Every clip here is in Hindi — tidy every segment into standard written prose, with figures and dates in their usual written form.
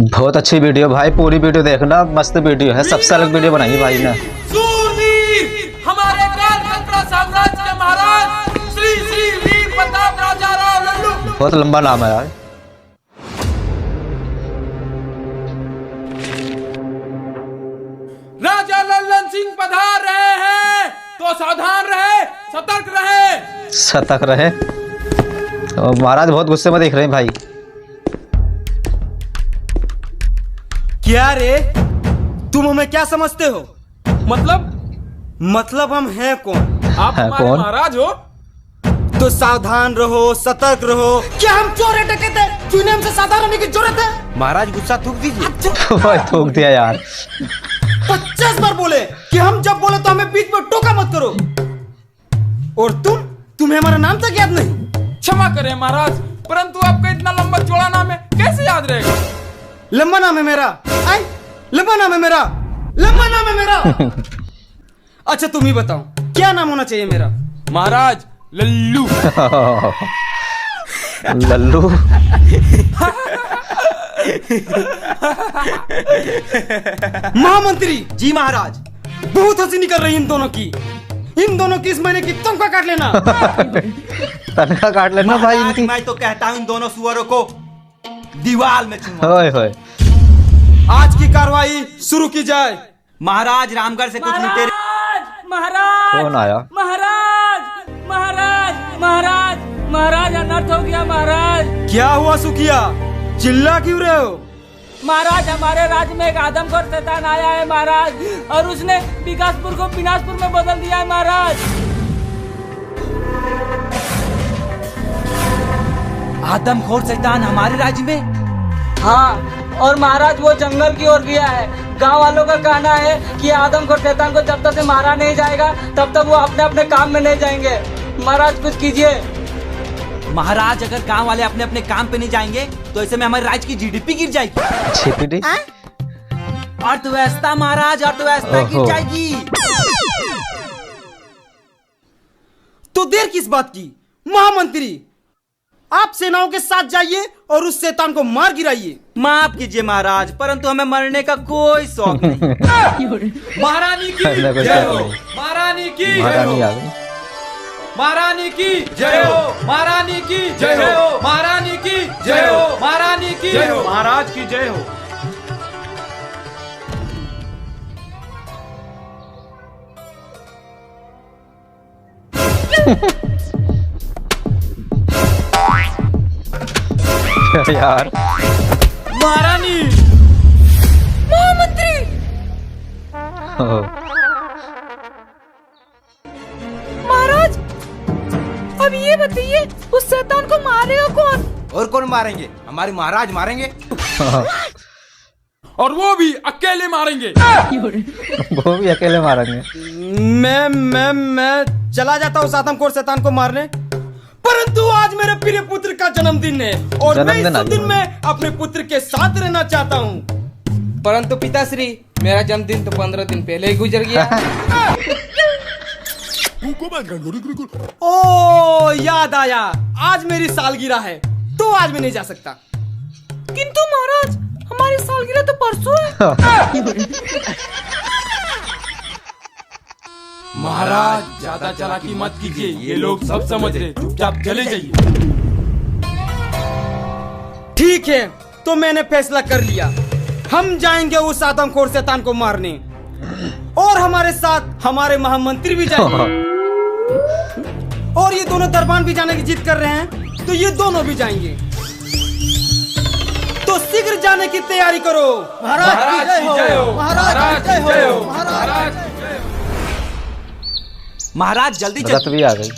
बहुत अच्छी वीडियो भाई, पूरी वीडियो देखना, मस्त वीडियो है, सबसे अलग वीडियो बनाई है भाई ने। सूरवीर हमारे कालकत्रा साम्राज्य के महाराज श्री श्री वीर प्रताप राजा राव लल्लू। बहुत लंबा नाम है यार। राजा लल्लन सिंह पधार रहे हैं तो सावधान रहे, सतर्क रहे। सतर्क रहे। और महाराज बहुत गुस्से में देख रहे हैं भाई। क्या रे, तुम हमें क्या समझते हो? मतलब हम हैं कौन? आप है हमारे कौन? महाराज हो। तो सावधान रहो, सतर्क रहो। क्या हम चोर है, डकैत है? तूने हमसे सावधान रहने की जरूरत है? महाराज गुस्सा थूक दीजिए। भाई थूक दिया यार। 50 बार बोले कि हम जब बोले तो हमें बीच में टोका मत करो। और तुम्हें हमारा नाम तक याद नहीं? क्षमा करें महाराज, परंतु आपका इतना लंबा चौड़ा नाम है, कैसे याद रहेगा? लंबा नाम है मेरा। लंबा नाम है मेरा। लंबा नाम है मेरा। अच्छा तुम ही बताओ, क्या नाम होना चाहिए मेरा? महाराज लल्लू। लल्लू। महामंत्री जी महाराज, बहुत हंसी निकल रही इन दोनों की। इन दोनों की इस महीने की तनख्वाह काट लेना। तनख्वाह काट लेना भाई इनकी। मैं तो कहता हूँ इन दोनों सुअरों को दीवार में चुनवा। होए होए। आज की कार्रवाई शुरू की जाए। महाराज रामगढ़ से कुछ लुटेरे। महाराज कौन आया? महाराज महाराज महाराज महाराज अनर्थ हो गया महाराज। क्या हुआ सुखिया, चिल्ला क्यों रहे हो? महाराज हमारे राज्य में एक आदमखोर शैतान आया है महाराज, और उसने विकासपुर को विनाशपुर में बदल दिया है महाराज। आदमखोर शैतान हमारे राज्य में? हाँ, और महाराज वो जंगल की ओर गया है। गांव वालों का कहना है कि आदमखोर शैतान को जब तक से मारा नहीं जाएगा तब तक वो अपने अपने काम में नहीं जाएंगे। महाराज कुछ कीजिए। महाराज अगर गांव वाले अपने अपने काम पे नहीं जाएंगे तो ऐसे में हमारे राज्य की जीडीपी गिर जाएगी। छिपड़ी। अर्थव्यवस्था महाराज, अर्थव्यवस्था गिर ओहो। जाएगी। तो देर किस बात की? महामंत्री, आप सेनाओं के साथ जाइए और उस शैतान को मार गिराइए। माफ कीजिए महाराज, परंतु हमें मरने का कोई शौक नहीं। महारानी की ऐसा कुछ जय हो। नहीं। महारानी की जय महारानी हो। आ गई। महारानी की जय हो। महारानी की जय हो। महारानी की जय हो। महारानी की जय हो। महाराज की जय हो। यार महारानी। हो। महाराज अब ये बताइए, उस शैतान को मारेगा कौन? और कौन मारेंगे? हमारे महाराज मारेंगे। और वो भी अकेले मारेंगे। वो भी अकेले मारेंगे। मैं चला जाता हूँ आदमखोर शैतान को मारने, परंतु आज मेरे प्रिय पुत्र का जन्मदिन है और मैं जन्मदिन इस आ दिन गया। में अपने पुत्र के साथ रहना चाहता हूँ। परंतु पिताश्री, मेरा जन्मदिन तो 15 दिन पहले ही गुजर गया। ओ याद आया, आज मेरी सालगिरह है तो आज मैं नहीं जा सकता। किंतु महाराज हमारी सालगिरह तो परसों है। महाराज ज्यादा चालाकी मत कीजिए, ये लोग सब समझ रहे, चुपचाप चले जाइए। ठीक है, तो मैंने फैसला कर लिया, हम जाएंगे उस आदमखोर शैतान को मारने, और हमारे साथ हमारे महामंत्री भी जाएंगे। और ये दोनों दरबान भी जाने की जिद कर रहे हैं, तो ये दोनों भी जाएंगे। तो शीघ्र जाने की तैयारी करो। महाराज की जय हो। महाराज की जय हो। महाराज की जय हो। महाराज जल्दी रथ भी आ गई।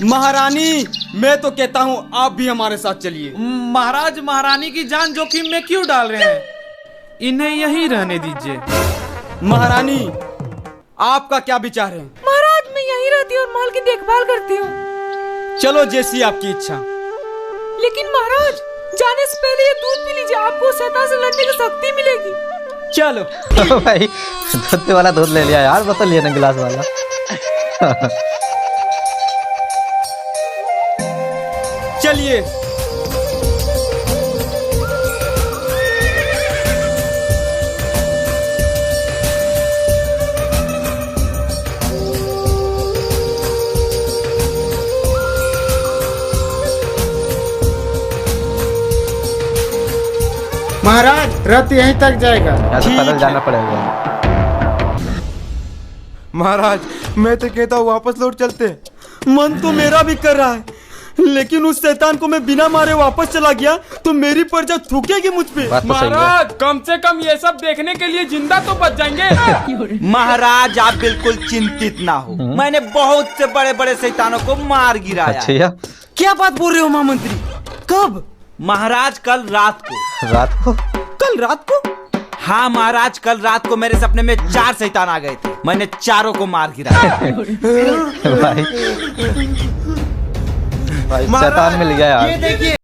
महारानी, मैं तो कहता हूँ आप भी हमारे साथ चलिए। महाराज महारानी की जान जोखिम में क्यों डाल रहे हैं? इन्हें यहीं रहने दीजिए। महारानी, आपका क्या विचार है? महाराज मैं यहीं रहती हूँ और माल की देखभाल करती हूँ। चलो जैसी आपकी इच्छा। लेकिन महाराज जाने से पहले ये दूध पी लीजिए, आपको शैतान से लड़ने की शक्ति मिलेगी। चलो। भाई दूध वाला दूध ले लिया यार, बता लिया ना गिलास वाला। चलिए। महाराज रथ यहीं तक जाएगा। यहाँ से पैदल जाना पड़ेगा। महाराज मैं तो कहता हूँ वापस लौट चलते। मन तो मेरा भी कर रहा है, लेकिन उस शैतान को मैं बिना मारे वापस चला गया तो मेरी प्रजा थूकेगी मुझ पे। बात तो सही है। महाराज कम से कम ये सब देखने के लिए जिंदा तो बच जाएंगे। महाराज आप बिल्कुल चिंतित ना हो, मैंने बहुत से बड़े बड़े शैतानों को मार गिराया अच्छा है। या क्या बात बोल रहे हो महामंत्री? कब? महाराज कल रात को। रात को? कल रात को? हाँ महाराज, कल रात को मेरे सपने में 4 शैतान आ गए थे, मैंने चारों को मार गिराया। भाई भाई शैतान मिल गया यार। ये देखिए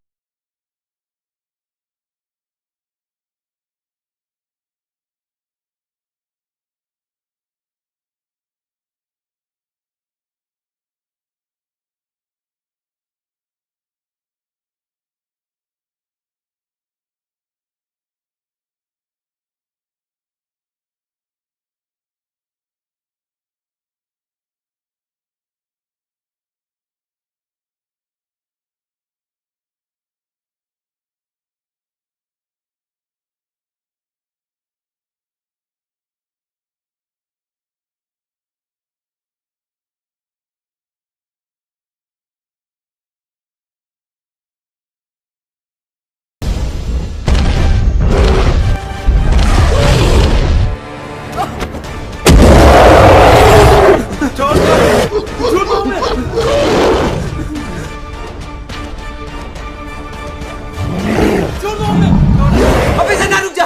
अबे से ना रुक जा।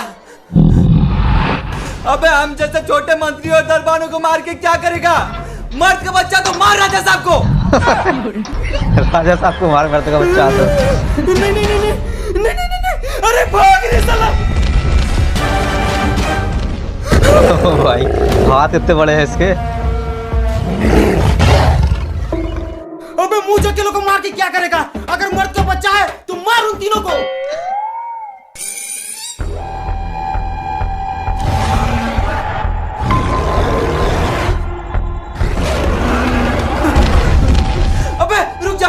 अबे हम जैसे छोटे मंत्री और दरबारों को मार के क्या करेगा? मर्द का बच्चा तो मार राजा साहब को। राजा साहब को मार मरते का बच्चा आता। नहीं, अरे भाग रे साला। भाई हाथ इतने बड़े हैं इसके। अबे मुंह के लोगों को मार के क्या करेगा? अगर मर्द का बच्चा है तो मार उन तीनों को। अबे रुक जा।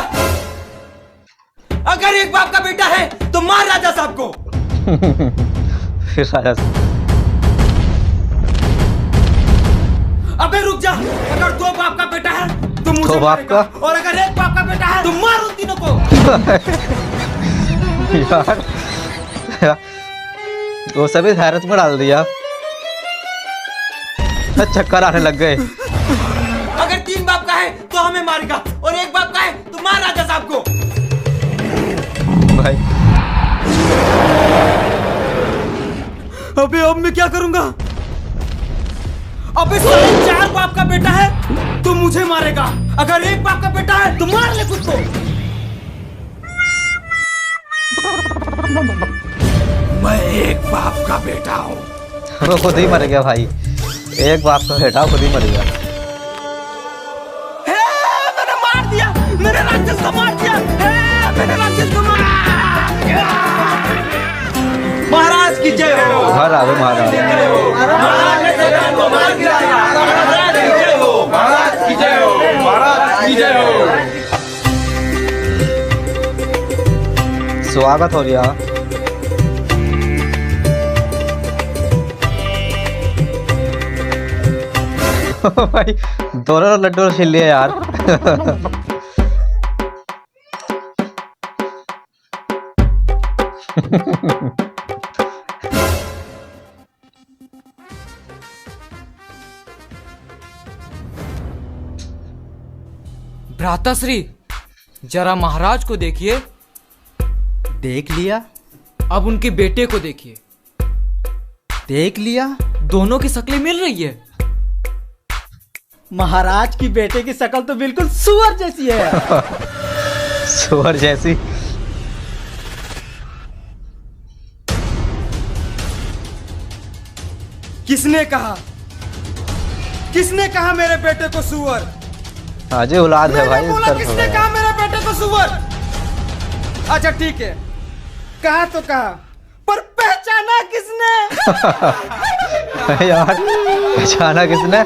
अगर एक बाप का बेटा है तो मार राजा साहब को। फिर राजा साहब अबे रुक जा। अगर 2 बाप का बेटा है तो मुझे दो बाप मारेगा। का? और अगर 1 बाप का बेटा है तो मार उन तीनों को। यार वो सभी हैरत में डाल दिया। चक्कर आने लग गए। अगर 3 बाप का है तो हमें मारेगा, और 1 बाप का है तो मार राजा साहब को। भाई अबे अब मैं क्या करूंगा? अबे साले 4 बाप का बेटा है तो मुझे मारेगा। अगर 1 बाप का बेटा है तो मार ले खुद को। मैं 1 बाप का बेटा हूँ। वो खुद ही मर गया भाई। एक बाप का बेटा खुद ही मर गया। मैंने मार दिया। मेरे राक्षस को मार दिया। मैंने राक्षस को मार। महाराज की जय हो। घर आ गए महाराज। महाराज ने शैतान को मार गिराया। महाराज की जय हो। महाराज की जय हो। महाराज की जय हो। स्वागत हो गया। भाई दोनों लड्डू छिल लिए यार। भ्राताश्री, जरा महाराज को देखिए। देख लिया। अब उनके बेटे को देखिए। देख लिया। दोनों की शक्लें मिल रही है। महाराज की बेटे की शक्ल तो बिल्कुल सुअर जैसी है। सुअर जैसी? किसने कहा? किसने कहा मेरे बेटे को सुअर? आज औलाद है भाई। मैंने बोला किसने कहा मेरे बेटे को सुअर? अच्छा ठीक है, कहा तो कहा, पर पहचाना किसने? यार पहचाना किसने?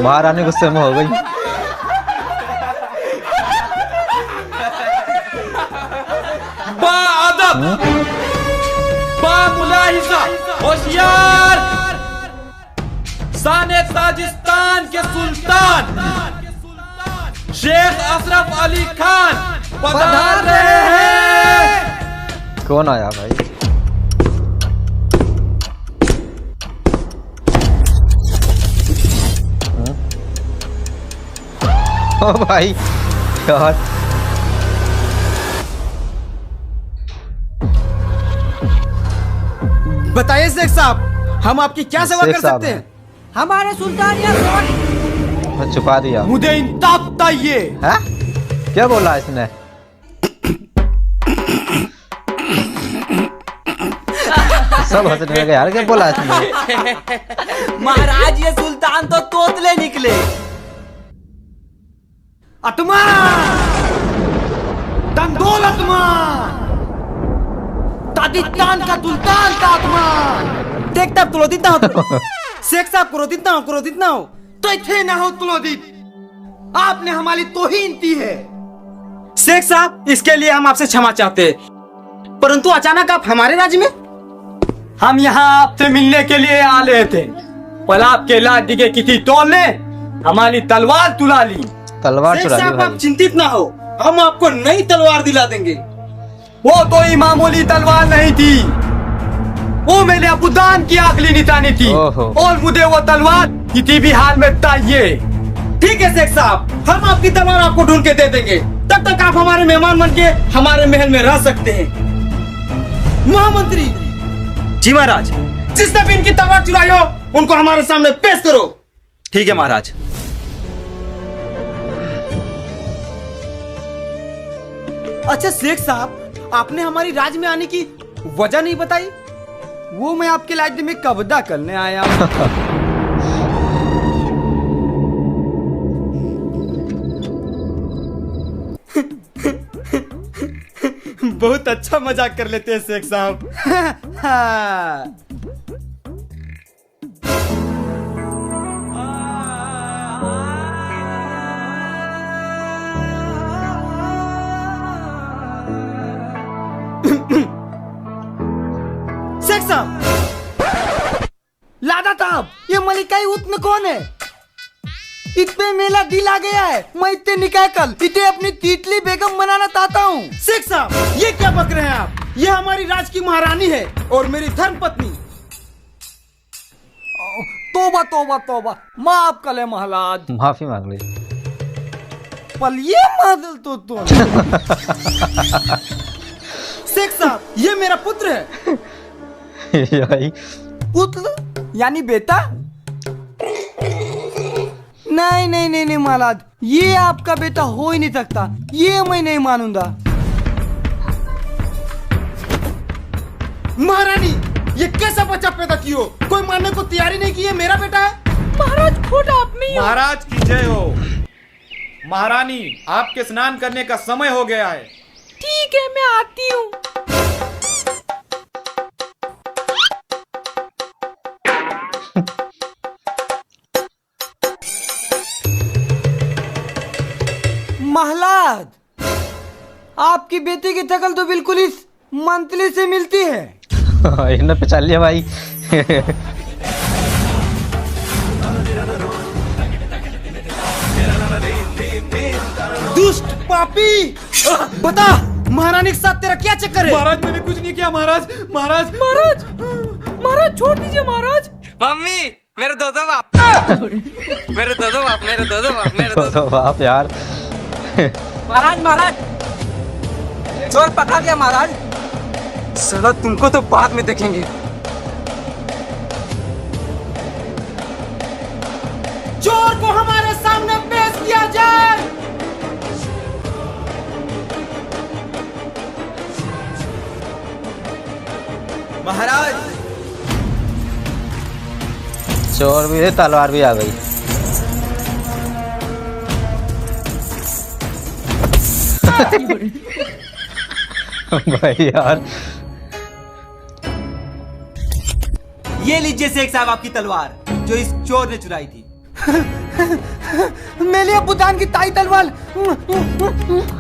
महारानी गुस्से में हो गई। वाह साहब, बामुलाहिजा होशियार, शान ताजिस्तान के सुल्तान शेख अशरफ अली खान पधार रहे हैं। कौन आया भाई? ओ भाई यार, बताइए शेख साहब, हम आपकी क्या सेवा शेख कर साहब सकते हैं? हमारे सुल्तान या छुपा दिया। मुझे इंसाफ चाहिए। है? क्या बोला इसने? सब हंसने लगे यार, क्या बोला इसने? महाराज ये सुल्तान तो तोतले निकले। अतमान, दंदोल अतमान, ताजिस्तान का सुल्तान का अतमान। देखता क्रोधित ना हो। शेख साहब क्रोधित ना हो, क्रोधित ना हो। तो इतने ना हो क्रोधित, आपने हमारी तौहीन की है। शेख साहब, इसके लिए हम आपसे क्षमा चाहते हैं, परंतु अचानक आप हमारे राज्य में। हम यहाँ आपसे मिलने के लिए आ रहे थे, पर आपके लाठी के किसी टोल ने हमारी तलवार चुरा ली। तलवार चुरा ली आप भाई। चिंतित ना हो, हम आपको नई तलवार दिला देंगे। वो कोई मामूली तलवार नहीं थी, वो मैंने अबूदान की आखिरी निशानी थी, ओहो। और मुझे वो तलवार किसी भी हाल में चाहिए। ठीक है शेख साहब, हम आपकी तलवार आपको ढूंढ के दे देंगे। तब तक आप हमारे मेहमान बन के हमारे महल में रह सकते हैं। महामंत्री जी, महाराज, जिसने भी इनकी तलवार चुराई हो उनको हमारे सामने पेश करो। ठीक है महाराज। अच्छा शेख साहब, आपने हमारी राज्य में आने की वजह नहीं बताई। वो मैं आपके राज्य में कब्जा करने आया हूँ। बहुत अच्छा मजाक कर लेते हैं शेख साहब। शेख साहब, लादा साहब, ये मलिकाई उतन कौन है? इतने मेला दिल आ गया है, मैं इतने निकाह कल इतने अपनी तीतली बेगम बनाना चाहता हूँ। शेख साहब, ये क्या बक रहे हैं आप? ये हमारी राज की महारानी है और मेरी धर्म पत्नी। तोबा तोबा तोबा, माफ कर ले महाराज। माफी मांग ली। पलिए मादल तो शेख साहब, ये मेरा पुत्र है। भाई पुत्र यानी बेटा? नहीं नहीं नहीं नहीं महाराज, ये आपका बेटा हो ही नहीं सकता, ये मैं नहीं मानूंगा। महारानी, ये कैसा बच्चा पैदा कियो? कोई मानने को तैयारी नहीं की है मेरा बेटा है। महाराज खुद आप में ही हो। महाराज की जय हो। महारानी, आपके स्नान करने का समय हो गया है। ठीक है, मैं आती हूँ। महाराज, आपकी बेटी की शकल तो बिल्कुल इस मंत्री से मिलती है। इन्होंने पहचान लिया भाई। दुष्ट पापी, बता महारानी के साथ तेरा क्या चक्कर है? महाराज, मैंने कुछ नहीं किया। महाराज, महाराज, महाराज, महाराज छोड़ दीजिए महाराज। मम्मी, मेरे दो बाप, मेरे दो बाप, मेरे दो बाप, मेरे तो बाप यार। महाराज, महाराज, चोर पकड़ लिया महाराज। साला तुमको तो बाद में देखेंगे। चोर को हमारे सामने पेश किया जाए। महाराज, चोर भी है, तलवार भी आ गई। भाई यार, ये लीजिए शेख साहब आपकी तलवार जो इस चोर ने चुराई थी। मेरे अबूदान की ताई तलवार।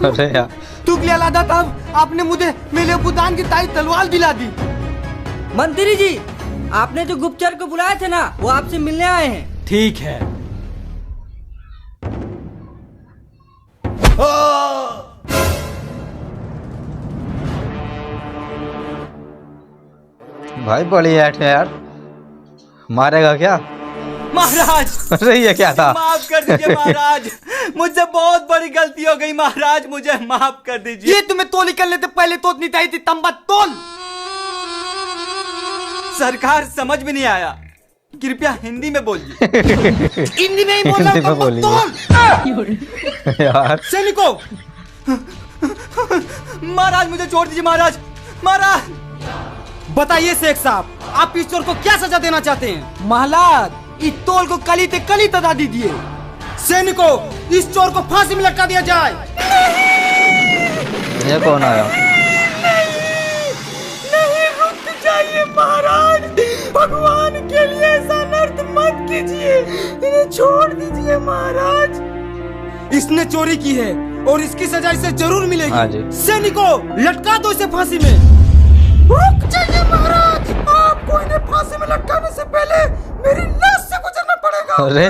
अरे यार, तुगलिया लादा तब आपने मुझे मेरे बुदान की ताई तलवार दिला दी। मंत्री जी, आपने जो गुप्तचर को बुलाए थे ना, वो आपसे मिलने आए हैं। ठीक है। भाई बड़ी ऐट है यार, मारेगा क्या? महाराज अरे ये क्या था? माफ कर दीजिए महाराज, मुझसे बहुत बड़ी गलती हो गई महाराज, मुझे माफ कर दीजिए। ये तुम्हें तोली कर लेते पहले तो उतनी चाहिए थी तंबा तोल। सरकार समझ में नहीं आया, कृपया हिंदी में बोलिए। हिंदी में ही बोल रहा हूं, हिंदी में बोलिए। तंबा तोल। यार सैनिकों, महाराज मुझे छोड़ दीजिए महाराज। महाराज बताइए शेख साहब, आप इस चोर को क्या सजा देना चाहते हैं? महाराज इस तोल को कली ते कली तदा दीजिए। सैनिकों, इस चोर को फांसी में लटका दिया जाए। ये कौन आया? नहीं रुक जाइए महाराज, भगवान के लिए ऐसा नर्क मत कीजिए, इन्हें छोड़ दीजिए महाराज। इसने चोरी की है और इसकी सजा इसे जरूर हाँ मिलेगी। जी। सैनिकों, लटका दो इसे फांसी में। रुक जाइए महाराज, आपको इन्हें फांसी में लटकाने से पहले मेरी लाश से गुजरना पड़ेगा। अरे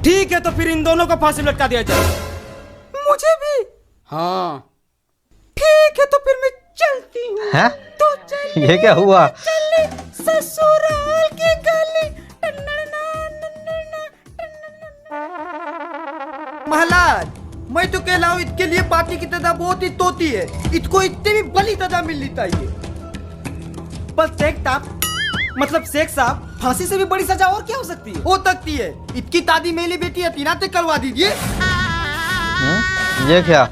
ठीक है, तो फिर इन दोनों को फांसी में लटका दिया जाए। मुझे भी? हाँ ठीक है, तो फिर मैं चलती हूँ। हैं? तो चलिए, ये क्या हुआ? चलिए ससुराल की गली। महाराज मैं तो कह रहा हूँ, इसके लिए पार्टी की तदा बहुत ही तोती है, इसको इतनी भी बड़ी तदा मिलनी चाहिए। पर शेख साहब, मतलब शेख साहब, फांसी से भी बड़ी सजा और क्या हो सकती है? हो सकती है, इसकी दादी मेरी बेटी हतीना से करवा दीजिए। ये क्या?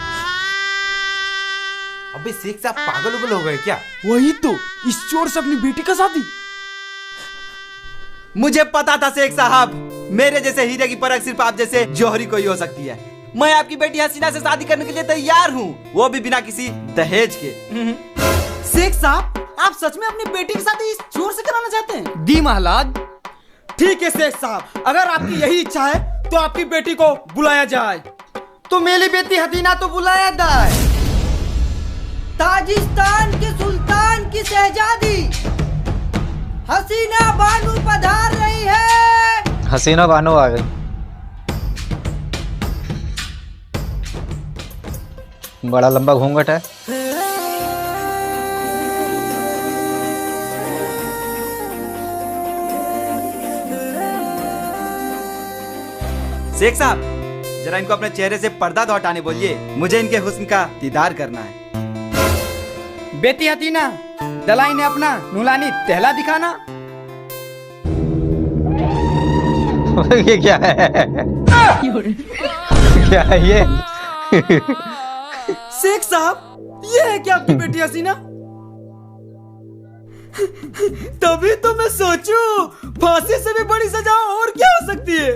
अबे शेख साहब पागल उगल हो गए क्या? वही तो, इस चोर से अपनी बेटी का शादी। मुझे पता था शेख साहब, मेरे जैसे हीरे की परख सिर्फ आप जैसे जौहरी को ही हो सकती है। मैं आपकी बेटी हसीना से शादी करने के लिए तैयार हूँ, वो भी बिना किसी दहेज के। शेख साहब, आप सच में अपनी बेटी की शादी इस चोर से कराना चाहते हैं? दी महाराज। ठीक है शेख साहब, अगर आपकी यही इच्छा है तो आपकी बेटी को बुलाया जाए। तो मेरी बेटी हसीना तो बुलाया जाए। ताजिस्तान के सुल्तान की शहजादी हसीना बानू पधार रही है। हसीना बानो आ गई। बड़ा लंबा घूंघट है। शेख साहब, जरा इनको अपने चेहरे से पर्दा तो हटाने बोलिए, मुझे इनके हुस्न का दीदार करना है। बेटी हसीना, दलाई ने अपना नूरानी टहला दिखाना। ये क्या है? क्या है ये? शेख साहब, ये है क्या आपकी बेटी हसीना? तभी तो मैं सोचूं, फांसी से भी बड़ी सजा और क्या हो सकती है?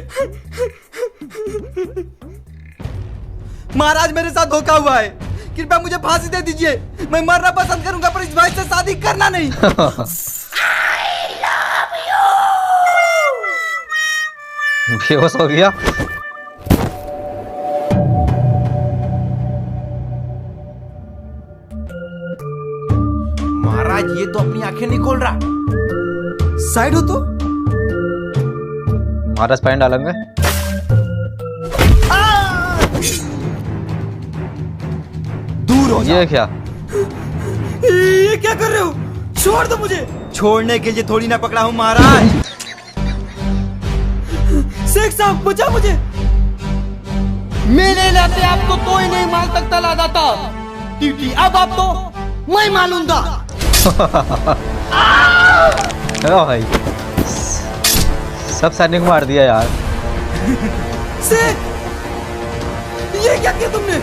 महाराज मेरे साथ धोखा हुआ है, कृपया मुझे फांसी दे दीजिए। मैं मरना पसंद करूंगा पर इस भाई से शादी करना नहीं। बेहोश हो गया। महाराज ये तो अपनी आंखें नहीं खोल रहा। साइड हो तो। महाराज पैन डालेंगे। दूर हो ये क्या? ये क्या कर रहे हो? छोड़ दो मुझे। छोड़ने के लिए थोड़ी ना पकड़ा हूँ महाराज। शेख साहब बचा मुझे। मेरे नाते आपको कोई नहीं मार सकता लादा था, क्योंकि अब आप तो मैं मानूंगा। ओ भाई, सब सैनिक मार दिया यार। शेख, ये क्या किया तुमने?